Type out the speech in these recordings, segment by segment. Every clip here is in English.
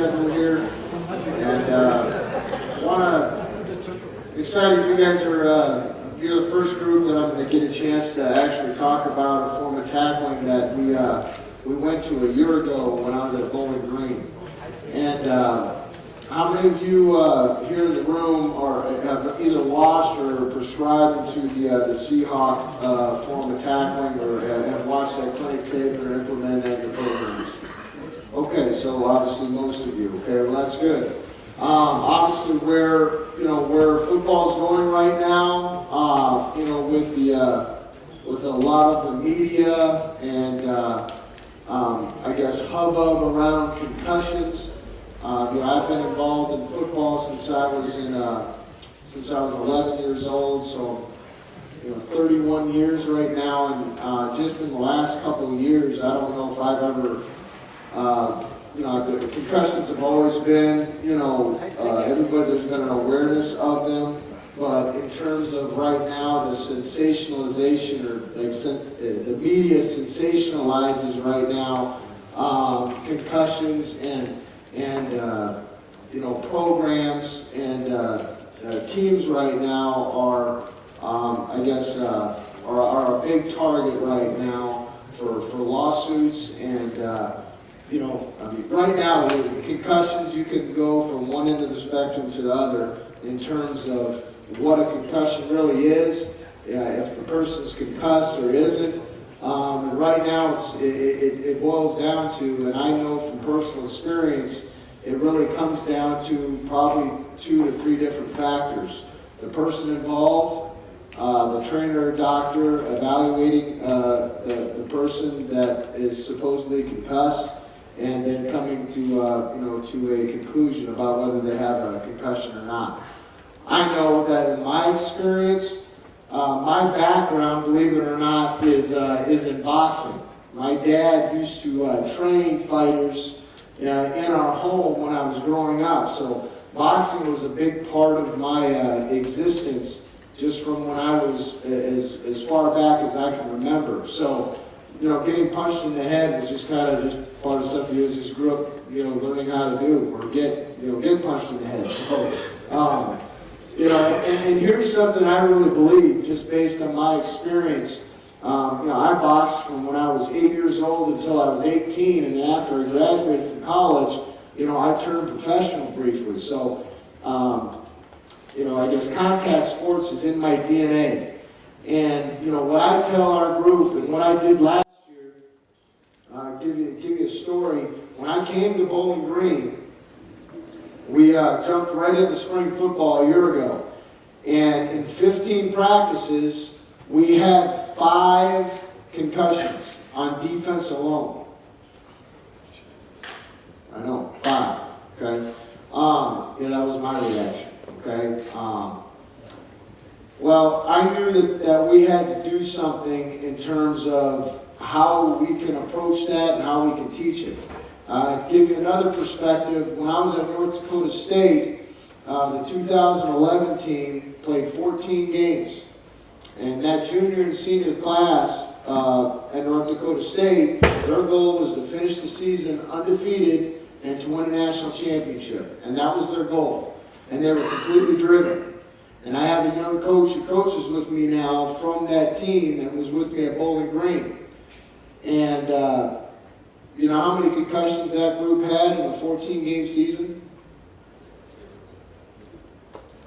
schedule here, and excited you guys are. You're the first group that I'm going to get a chance to actually talk about a form of tackling that we went to a year ago when I was at Bowling Green. And how many of you here in the room have either watched or prescribed to the Seahawk form of tackling, or have watched that clinic tape or implemented that in your programs? Okay, so obviously most of you. Okay, well that's good. Obviously, where football's going right now, with a lot of the media and I guess hubbub around concussions. I've been involved in football since I was 11 years old, so 31 years right now, and just in the last couple of years, I don't know if I've ever. The concussions have always been, everybody, there's been an awareness of them, but in terms of right now, the sensationalization, or the media sensationalizes right now concussions and programs and teams right now are, are a big target right now for lawsuits and. Right now, with concussions, you can go from one end of the spectrum to the other in terms of what a concussion really is, if the person's concussed or isn't. Right now, it boils down to, and I know from personal experience, it really comes down to probably 2 to 3 different factors. The person involved, the trainer or doctor evaluating the person that is supposedly concussed, and then coming to a conclusion about whether they have a concussion or not. I know that in my experience, my background, believe it or not, is in boxing. My dad used to train fighters in our home when I was growing up, so boxing was a big part of my existence just from when I was as far back as I can remember. So. Getting punched in the head was just kind of just part of something you just grew up, learning how to do, or get punched in the head. So, and here's something I really believe, just based on my experience. I boxed from when I was 8 years old until I was 18, and then after I graduated from college, I turned professional briefly. So, I guess contact sports is in my DNA. And, what I tell our group and what I did last year, give you a story. When I came to Bowling Green, we jumped right into spring football a year ago. And in 15 practices, we had 5 concussions on defense alone. I know, 5, okay? That was my reaction, okay? Well, I knew that we had to do something in terms of how we can approach that and how we can teach it. To give you another perspective, when I was at North Dakota State, the 2011 team played 14 games. And that junior and senior class at North Dakota State, their goal was to finish the season undefeated and to win a national championship. And that was their goal. And they were completely driven. And I have a young coach who coaches with me now from that team and was with me at Bowling Green. And you know how many concussions that group had in a 14-game season?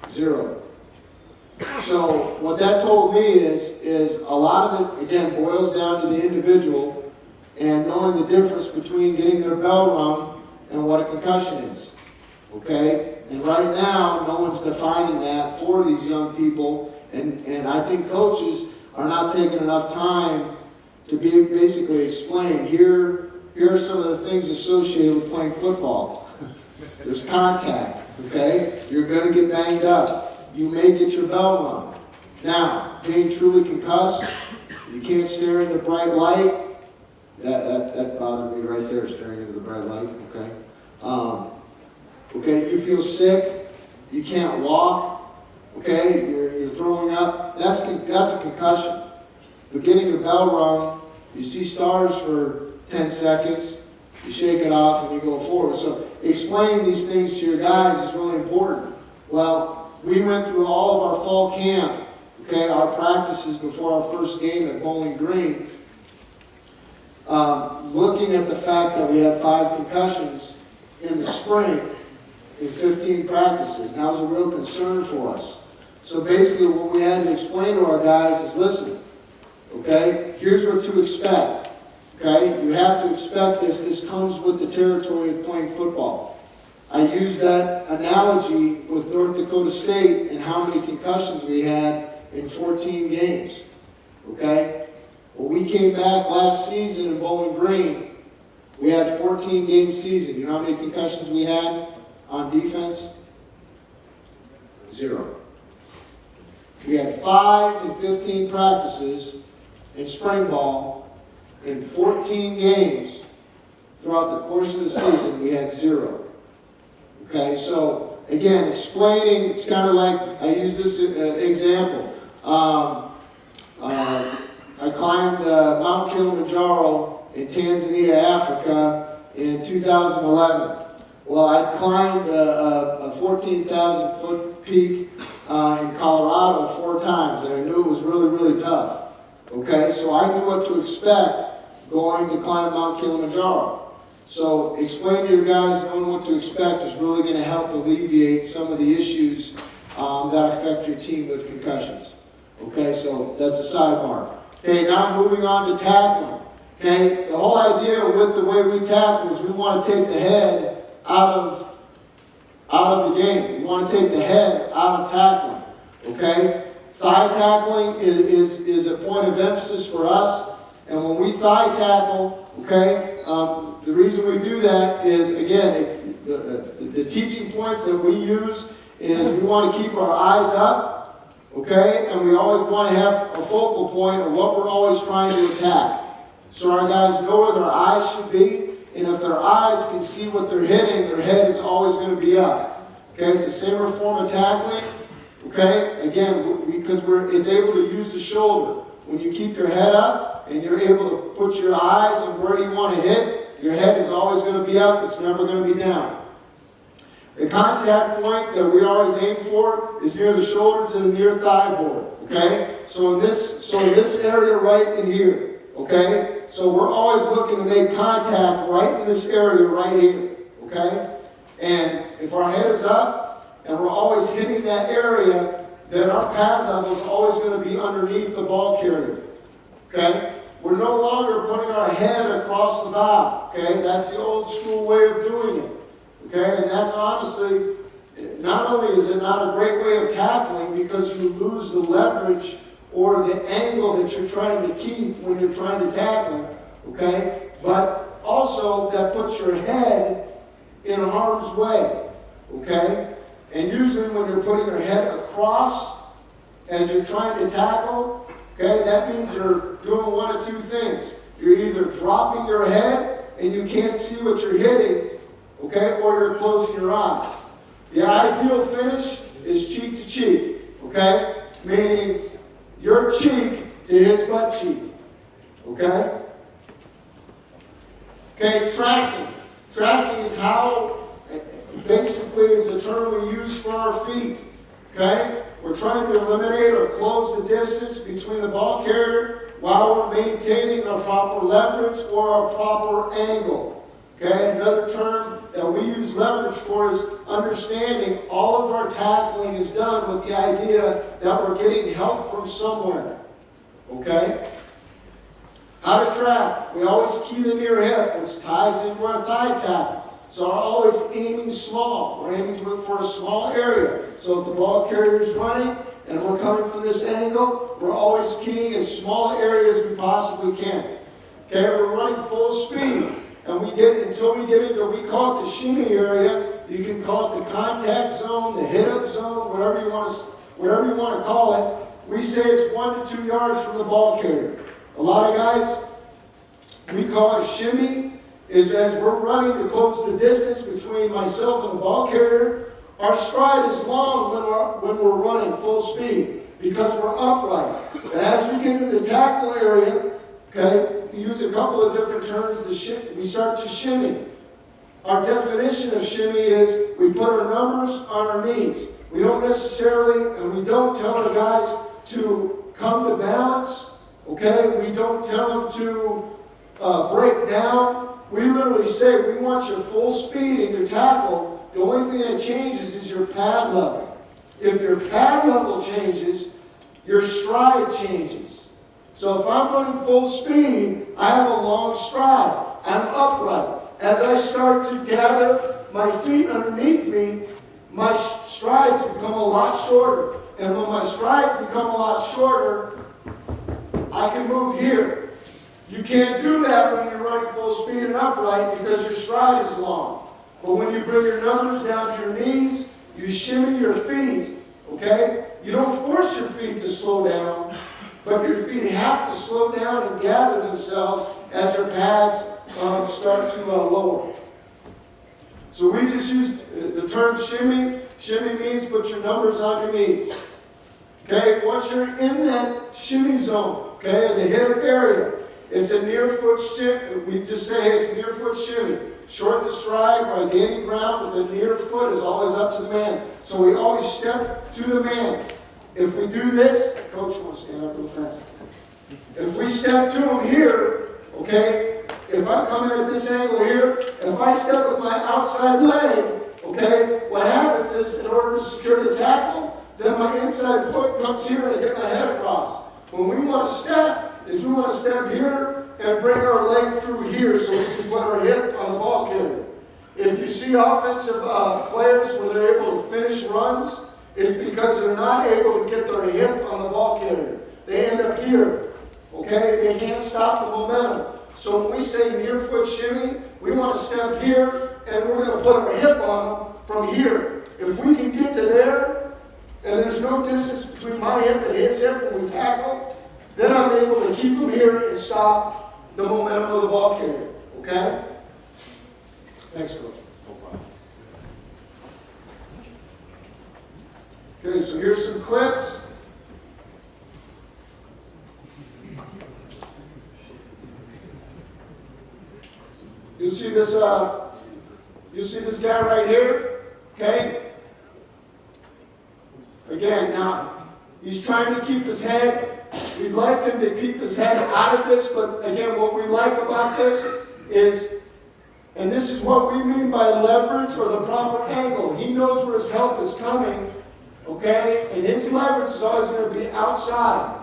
0. So what that told me is a lot of it, again, boils down to the individual and knowing the difference between getting their bell rung and what a concussion is. Okay? And right now, no one's defining that for these young people, and I think coaches are not taking enough time to basically explain, here are some of the things associated with playing football. There's contact, okay? You're going to get banged up. You may get your bell rung. Now, being truly concussed, you can't stare into bright light. That bothered me right there, staring into the bright light, okay? Okay, you feel sick, you can't walk, okay, you're throwing up, that's a concussion. But getting your bell rung, you see stars for 10 seconds, You shake it off and you go forward. So explaining these things to your guys is really important. Well, we went through all of our fall camp, okay, our practices before our first game at Bowling Green, looking at the fact that we had 5 concussions in the spring in 15 practices. And that was a real concern for us. So basically what we had to explain to our guys is, listen, okay, here's what to expect. Okay, you have to expect this. This comes with the territory of playing football. I use that analogy with North Dakota State and how many concussions we had in 14 games. Okay? Well, we came back last season in Bowling Green. We had a 14-game season. You know how many concussions we had on defense? 0. We had 5 in 15 practices in spring ball. In 14 games throughout the course of the season, we had 0. Okay, so again, explaining, it's kind of like, I use this example. I climbed Mount Kilimanjaro in Tanzania, Africa in 2011. Well, I climbed a 14,000-foot peak in Colorado 4 times, and I knew it was really, really tough. Okay, so I knew what to expect going to climb Mount Kilimanjaro. So explain to your guys knowing what to expect is really going to help alleviate some of the issues that affect your team with concussions. Okay, so that's a sidebar. Okay, now moving on to tackling. Okay, the whole idea with the way we tackle is we want to take the head out of the game. We want to take the head out of tackling. Okay? Thigh tackling is a point of emphasis for us. And when we thigh tackle, okay, the reason we do that is, again, the teaching points that we use is we want to keep our eyes up, okay, and we always want to have a focal point of what we're always trying to attack. So our guys know where their eyes should be, and if their eyes can see what they're hitting, their head is always going to be up. Okay, it's the same form of tackling. Okay, again, because it's able to use the shoulder. When you keep your head up and you're able to put your eyes on where you want to hit, your head is always going to be up. It's never going to be down. The contact point that we always aim for is near the shoulder to the near thigh board. Okay, so in this area right in here. Okay, so we're always looking to make contact right in this area right here. Okay, and if our head is up, and we're always hitting that area, then our pad level is always going to be underneath the ball carrier. Okay? We're no longer putting our head across the bow. Okay? That's the old school way of doing it. Okay? And that's honestly, not only is it not a great way of tackling because you lose the leverage or the angle that you're trying to keep when you're trying to tackle, okay? But also that puts your head in harm's way. Okay? And usually when you're putting your head across as you're trying to tackle, okay, that means you're doing one of 2 things. You're either dropping your head and you can't see what you're hitting, okay, or you're closing your eyes. The ideal finish is cheek to cheek, okay, meaning your cheek to his butt cheek, okay? Okay, tracking. Tracking is how, basically, is the term we use for our feet. Okay? We're trying to eliminate or close the distance between the ball carrier while we're maintaining our proper leverage or our proper angle. Okay? Another term that we use leverage for is understanding all of our tackling is done with the idea that we're getting help from somewhere. Okay? How to track. We always key the near hip, which ties into our thigh tackle. So we're always aiming small. We're aiming for a small area. So if the ball carrier is running and we're coming from this angle, we're always keying as small area as we possibly can. Okay, we're running full speed. And until we get into, we call it the shimmy area. You can call it the contact zone, the hit-up zone, whatever you want to call it. We say it's 1 to 2 yards from the ball carrier. A lot of guys, we call it shimmy. Is as we're running to close the distance between myself and the ball carrier, our stride is long when we're running full speed because we're upright. And as we get into the tackle area, Okay? We use a couple of different terms. We start to shimmy. Our definition of shimmy is we put our numbers on our knees. We don't necessarily, and we don't tell our guys to come to balance. Okay? We don't tell them to break down. We literally say we want your full speed in your tackle. The only thing that changes is your pad level. If your pad level changes, your stride changes. So if I'm running full speed, I have a long stride. I'm upright. As I start to gather my feet underneath me, my strides become a lot shorter. And when my strides become a lot shorter, I can move here. You can't do that when you're running full speed and upright because your stride is long. But when you bring your numbers down to your knees, you shimmy your feet, okay? You don't force your feet to slow down, but your feet have to slow down and gather themselves as your pads start to lower. So we just use the term shimmy. Shimmy means put your numbers on your knees. Okay, once you're in that shimmy zone, okay, the hip area, it's a near foot shimmy. We just say it's a near foot shimmy. Shorten the stride by gaining ground, but the near foot is always up to the man. So we always step to the man. If we do this, coach, you want to stand up real fast. If we step to him here, okay, if I come in at this angle here, if I step with my outside leg, okay, what happens is in order to secure the tackle, then my inside foot comes here and I get my head across. When we want to step, is we want to step here and bring our leg through here so we can put our hip on the ball carrier. If you see offensive players when they're able to finish runs, it's because they're not able to get their hip on the ball carrier. They end up here, okay? They can't stop the momentum. So when we say near foot shimmy, we want to step here and we're going to put our hip on them from here. If we can get to there, and there's no distance between my hip and his hip when we tackle, then I'm able to keep him here and stop the momentum of the ball carrier. Okay? Thanks, Coach. No problem. Okay, so here's some clips. You see this guy right here, okay? Again, now, he's trying to keep his head. We'd like him to keep his head out of this, but again, what we like about this is, and this is what we mean by leverage or the proper angle. He knows where his help is coming, okay? And his leverage is always going to be outside.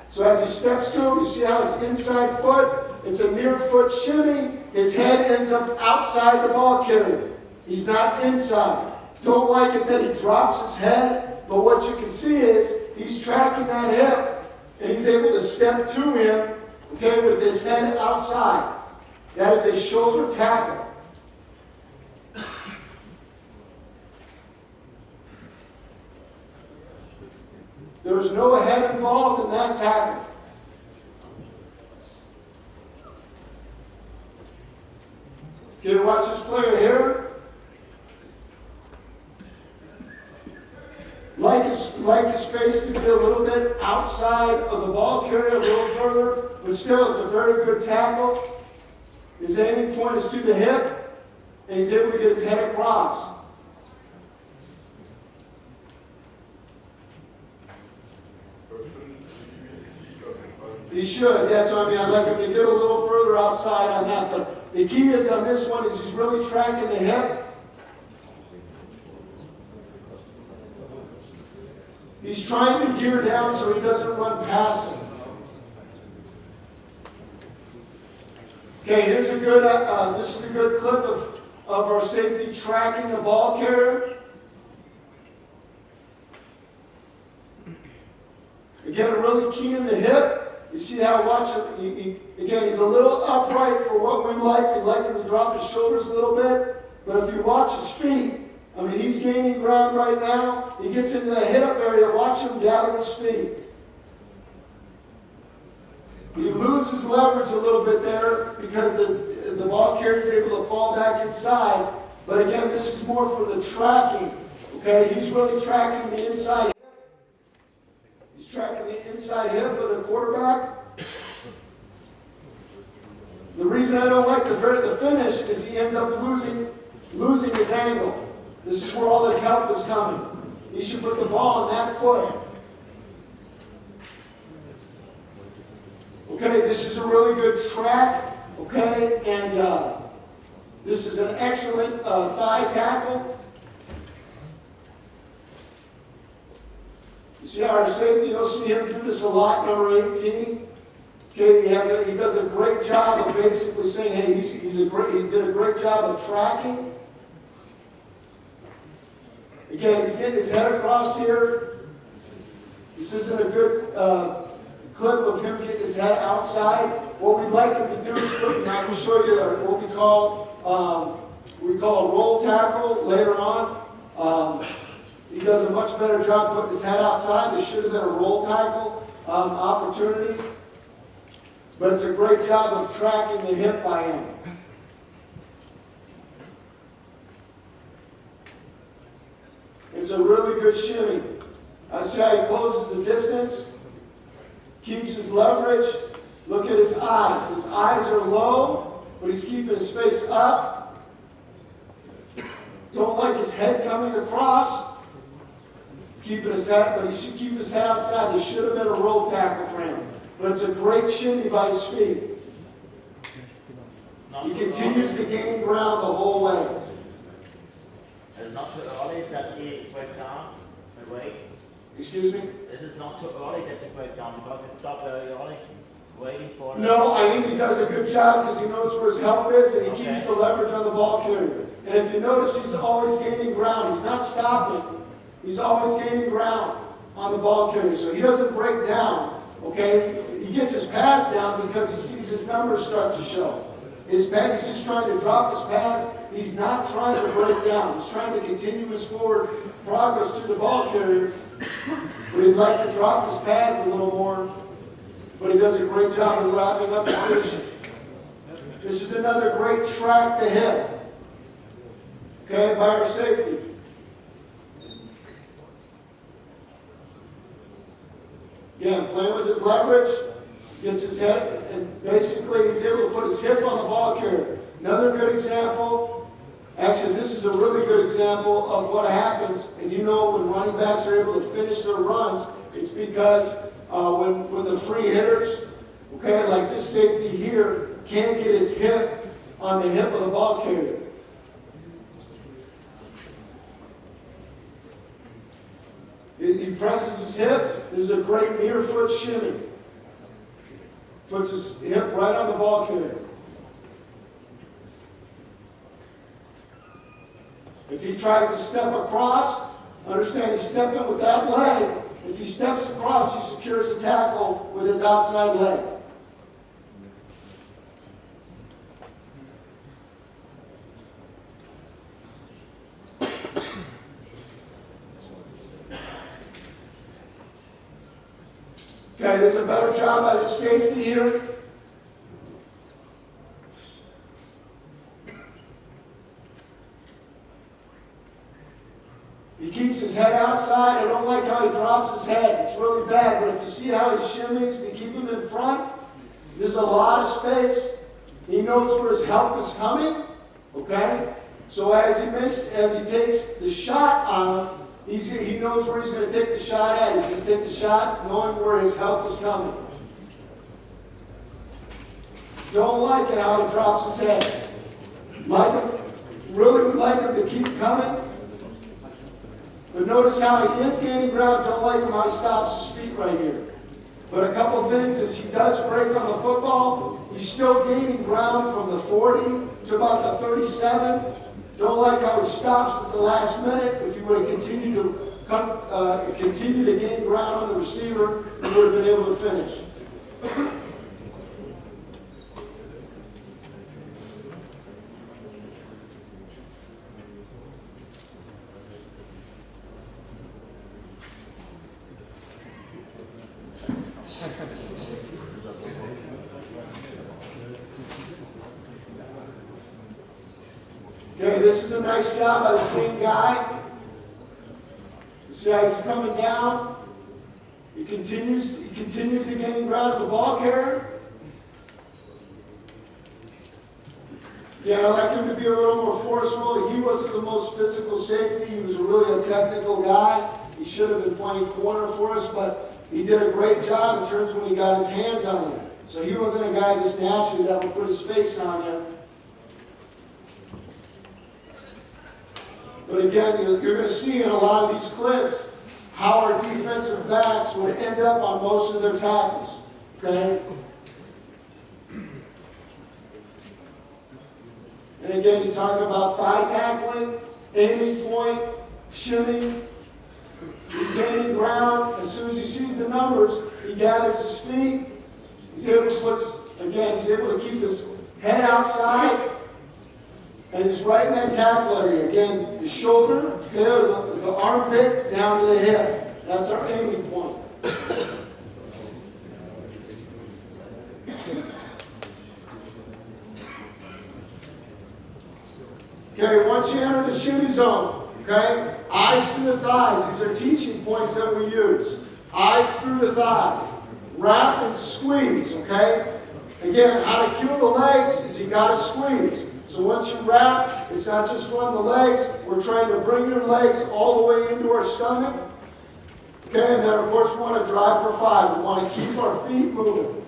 So as he steps to him, you see how his inside foot, it's a near foot shimmy. His head ends up outside the ball carrier. He's not inside. Don't like it that he drops his head, but what you can see is he's tracking that hip, and he's able to step to him, okay, with his head outside. That is a shoulder tackle. There is no head involved in that tackle. Okay, watch this player here. Like his face to be a little bit outside of the ball carrier, a little further, but still it's a very good tackle. His aiming point is to the hip, and he's able to get his head across. He should, yes. So I'd like him to get a little further outside on that. But the key is on this one is he's really tracking the hip. He's trying to gear down so he doesn't run past him. Okay, here's a good. This is a good clip of our safety tracking the ball carrier. Again, really key in the hip. You see how watch it. Again, he's a little upright for what we like. We like him to drop his shoulders a little bit. But if you watch his feet, I mean, he's gaining ground right now. He gets into the hip area. Watch him gather his feet. He loses leverage a little bit there because the ball carrier is able to fall back inside. But again, this is more for the tracking. Okay, he's really tracking the inside hip. He's tracking the inside hip of the quarterback. The reason I don't like the finish is he ends up losing his angle. This is where all this help is coming. He should put the ball on that foot. Okay, this is a really good track. Okay, and this is an excellent thigh tackle. You see our safety, you'll see him do this a lot, number 18. Okay, he does a great job of basically saying, hey, he did a great job of tracking. Again, he's getting his head across here. This isn't a good clip of him getting his head outside. What we'd like him to do is put, and I will show you what we call a roll tackle later on. He does a much better job putting his head outside. This should have been a roll tackle opportunity. But it's a great job of tracking the hip by him. It's a really good shimmy. I see how he closes the distance, keeps his leverage. Look at his eyes. His eyes are low, but he's keeping his face up. Don't like his head coming across. Keeping his head, but he should keep his head outside. This should have been a roll tackle for him. But it's a great shimmy by his feet. He continues to gain ground the whole way. It's not too early that he went down and wait. Excuse me? Is it not too early that he went down because it stopped very early? Waiting for No, I think he does a good job because he knows where his help is and he keeps the leverage on the ball carrier. And if you notice, he's always gaining ground. He's not stopping. He's always gaining ground on the ball carrier. So he doesn't break down. Okay? He gets his pads down because he sees his numbers start to show. He's just trying to drop his pads. He's not trying to break down. He's trying to continue his forward progress to the ball carrier. But he'd like to drop his pads a little more. But he does a great job of wrapping up the finishing. This is another great track to hit. Okay, by our safety. Again, playing with his leverage, gets his head, and basically he's able to put his hip on the ball carrier. Another good example, actually this is a really good example of what happens, and you know when running backs are able to finish their runs, it's because when the free hitters, okay, like this safety here, can't get his hip on the hip of the ball carrier. He presses his hip. This is a great near foot shimmy. Puts his hip right on the ball carrier. If he tries to step across, understand he's stepping with that leg. If he steps across, he secures the tackle with his outside leg. Okay, there's a better job by the safety here. He keeps his head outside. I don't like how he drops his head. It's really bad. But if you see how he shimmies to keep him in front, there's a lot of space. He knows where his help is coming. Okay? So as he takes the shot on him, he knows where he's going to take the shot at. He's going to take the shot knowing where his help is coming. Don't like it how he drops his head. Like him, really would like him to keep coming. But notice how he is gaining ground. Don't like him how he stops his feet right here. But a couple things is he does break on the football. He's still gaining ground from the 40 to about the 37. Don't like how he stops at the last minute. If he would have continued to gain ground on the receiver, he would have been able to finish. Okay, this is a nice job by the same guy. You see how he's coming down? He continues to gain ground of the ball carrier. Yeah, I like him to be a little more forceful. He wasn't the most physical safety. He was really a technical guy. He should have been playing corner for us, but he did a great job in terms of when he got his hands on you. So he wasn't a guy just naturally that would put his face on you. But again, you're going to see in a lot of these clips how our defensive backs would end up on most of their tackles. Okay? And again, you're talking about thigh tackling, aiming point, shooting. He's gaining ground. As soon as he sees the numbers, he gathers his feet. He's able to keep his head outside. And he's right in that tackle area. Again, the shoulder, okay, the armpit down to the hip. That's our aiming point. Okay, once you enter the shooting zone, okay, eyes through the thighs. These are teaching points that we use. Eyes through the thighs. Wrap and squeeze, okay? Again, how to kill the legs is you got to squeeze. So once you wrap, it's not just run the legs. We're trying to bring your legs all the way into our stomach. Okay, and then of course we want to drive for 5. We want to keep our feet moving.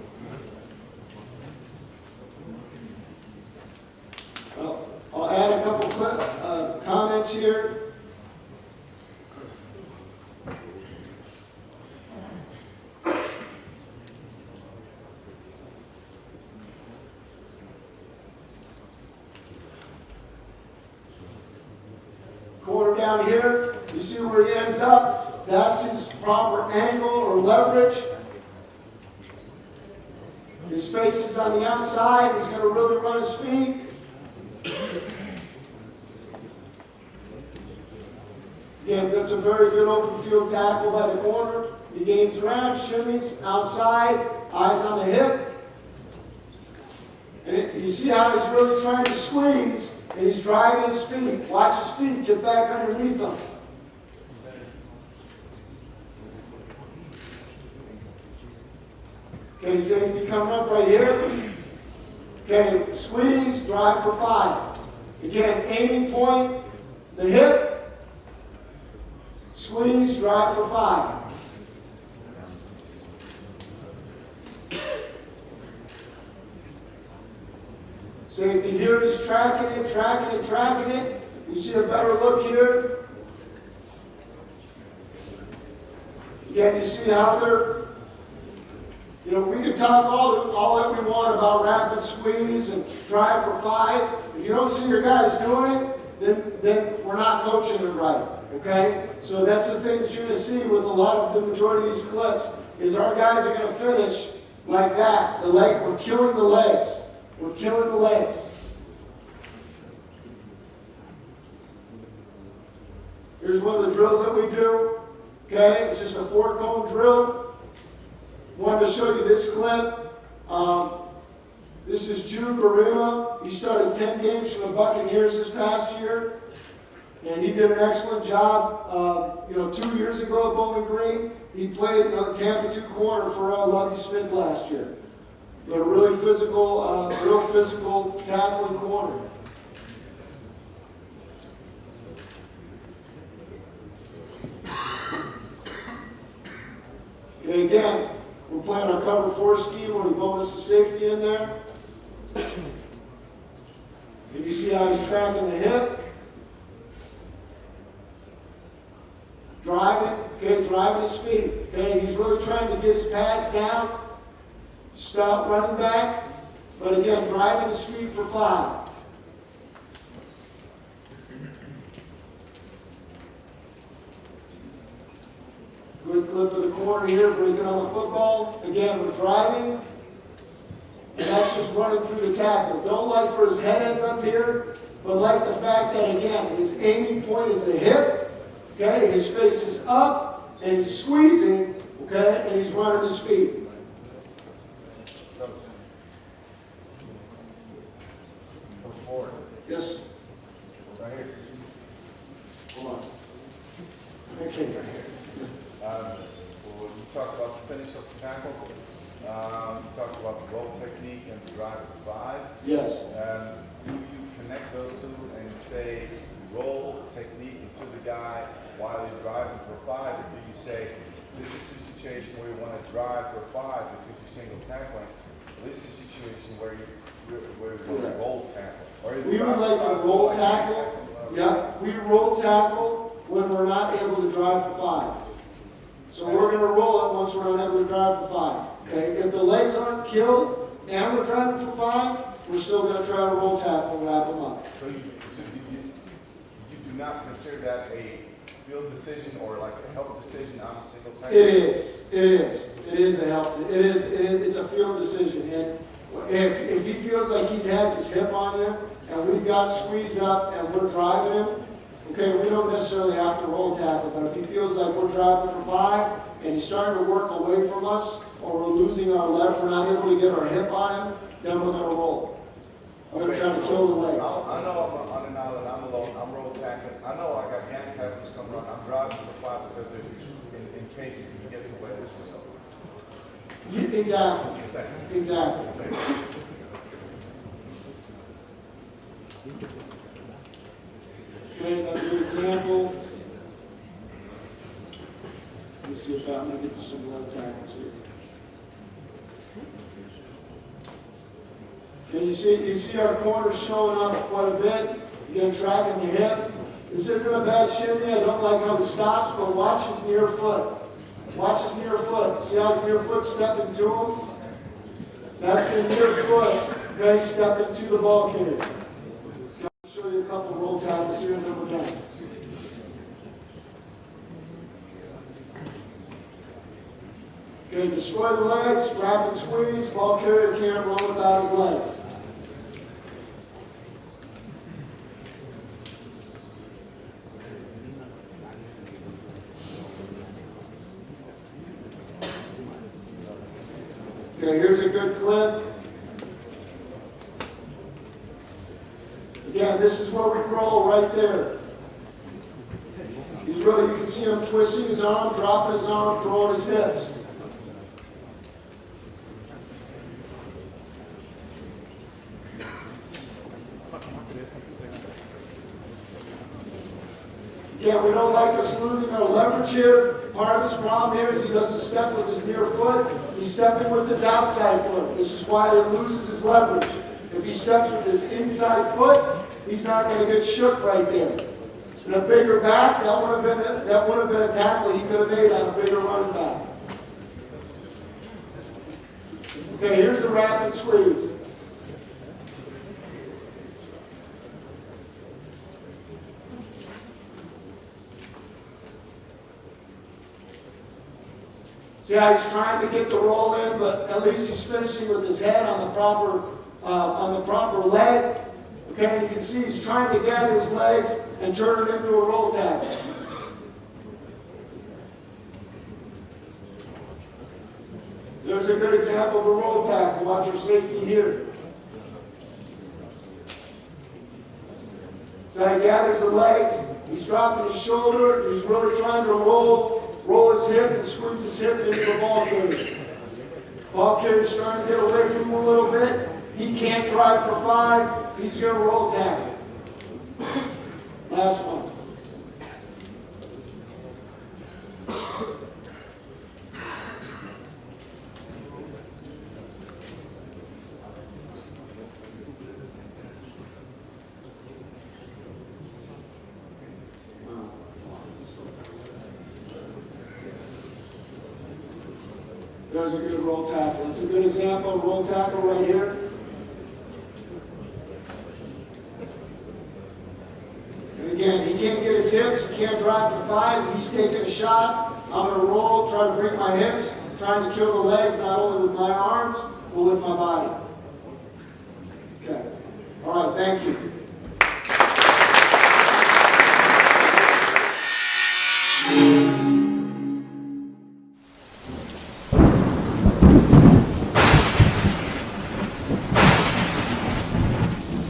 Well, I'll add a couple comments here. Corner down here, you see where he ends up? That's his proper angle or leverage. His face is on the outside. He's going to really run his feet. Again, that's a very good open field tackle by the corner. He gains ground, shimmies, outside, eyes on the hip. And you see how he's really trying to squeeze, and he's driving his feet. Watch his feet get back underneath him. Okay, safety coming up right here. Okay, squeeze, drive for 5. Again, aiming point, the hip. Squeeze, drive for 5. Safety here, he's tracking it, tracking it, tracking it. You see a better look here. Again, you see how they're, we can talk all that we want about rapid squeeze and drive for 5. If you don't see your guys doing it, then we're not coaching it right. Okay? So that's the thing that you're going to see with a lot of the majority of these clips is our guys are going to finish like that. We're killing the legs. We're killing the legs. Here's one of the drills that we do. Okay? It's just a 4-cone drill. Wanted to show you this clip. This is Jude Barima. He started 10 games for the Buccaneers this past year. And he did an excellent job. 2 years ago at Bowling Green, he played Tampa 2 corner for Lovie Smith last year. But a really real physical tackling corner. Okay, again, we're playing our cover 4 scheme where we bonus the safety in there. And you see how he's tracking the hip. Driving his feet. Okay, he's really trying to get his pads down. Stop running back. But again, driving his feet for 5. Good clip of the corner here, breaking on the football. Again, we're driving. And that's just running through the tackle. Don't like where his head ends up here, but like the fact that, again, his aiming point is the hip. Okay, his face is up, and he's squeezing, okay, and he's running his feet. Yes? Right here. Hold on. Okay, right here. Well, you talked about the finish of the tackle. You talked about the roll technique and the drive for 5. Yes. You connect those two and say roll technique into the guy while he's driving for 5? Or do you say this is the situation where you want to drive for 5 because you're single tackling? This is the situation where you want to roll tackle. Or is We would like to roll tackle. Yep, we roll tackle when we're not able to drive for 5. So we're going to roll it once we're not able to drive for 5. Okay, if the legs aren't killed and we're driving for 5, we're still going to try to roll tackle and wrap them up. So you do not consider that a field decision or like a help decision on a single tackle? It is. It is. It is a help. It's a field decision. And if he feels like he has his hip on him and we've got squeezed up and we're driving him, okay, we don't necessarily have to roll tackle. But if he feels like we're driving for 5 and he's starting to work away from us, or we're losing our left, we're not able to get our hip on him, then we're going to roll. We're going to try to kill the legs. I know I'm on an island, I'm alone, I'm roll tackling. I know I got hand tackles coming on. I'm driving for 5 because there's, in case he gets away with it. Yeah, exactly. Exactly. Okay, another good example. Let me see if I'm going to get to some low tackles here. Okay, you see our corners showing up quite a bit. Again, tracking the hip. This isn't a bad shinny. I don't like how he stops, but watch his near foot. Watch his near foot. See how his near foot stepping to him? That's the near foot. Okay, stepping to the ball carrier. I'll show you a couple of roll tackles here and then we're done. Okay, destroy the legs, rapid squeeze, ball carrier can't run without his legs. Okay, here's a good clip. Again, this is where we roll right there. He's really, you can see him twisting his arm, dropping his arm, throwing his hips. Again, we don't like us losing our leverage here. Part of his problem here is he doesn't step with his near foot. He's stepping with his outside foot. This is why he loses his leverage. If he steps with his inside foot, he's not going to get shook right there. And a bigger back, that would have been a tackle he could have made on a bigger running back. Okay, here's the rapid squeeze. See how he's trying to get the roll in, but at least he's finishing with his head on the proper leg. Okay, and you can see he's trying to get his legs and turn it into a roll tackle. There's a good example of a roll tackle. Watch your safety here. So he gathers the legs, he's dropping his shoulder, he's really trying to roll his hip and squeeze his hip into the ball carrier. Ball carrier's starting to get away from him a little bit. He can't drive for 5. He's going to roll tackle. Last one. There's a good roll tackle. That's a good example of roll tackle right here. And again, he can't get his hips. He can't drive for 5. He's taking a shot. I'm going to roll, try to bring my hips, trying to kill the legs, not only with my arms, but with my body. Okay. All right, thank you.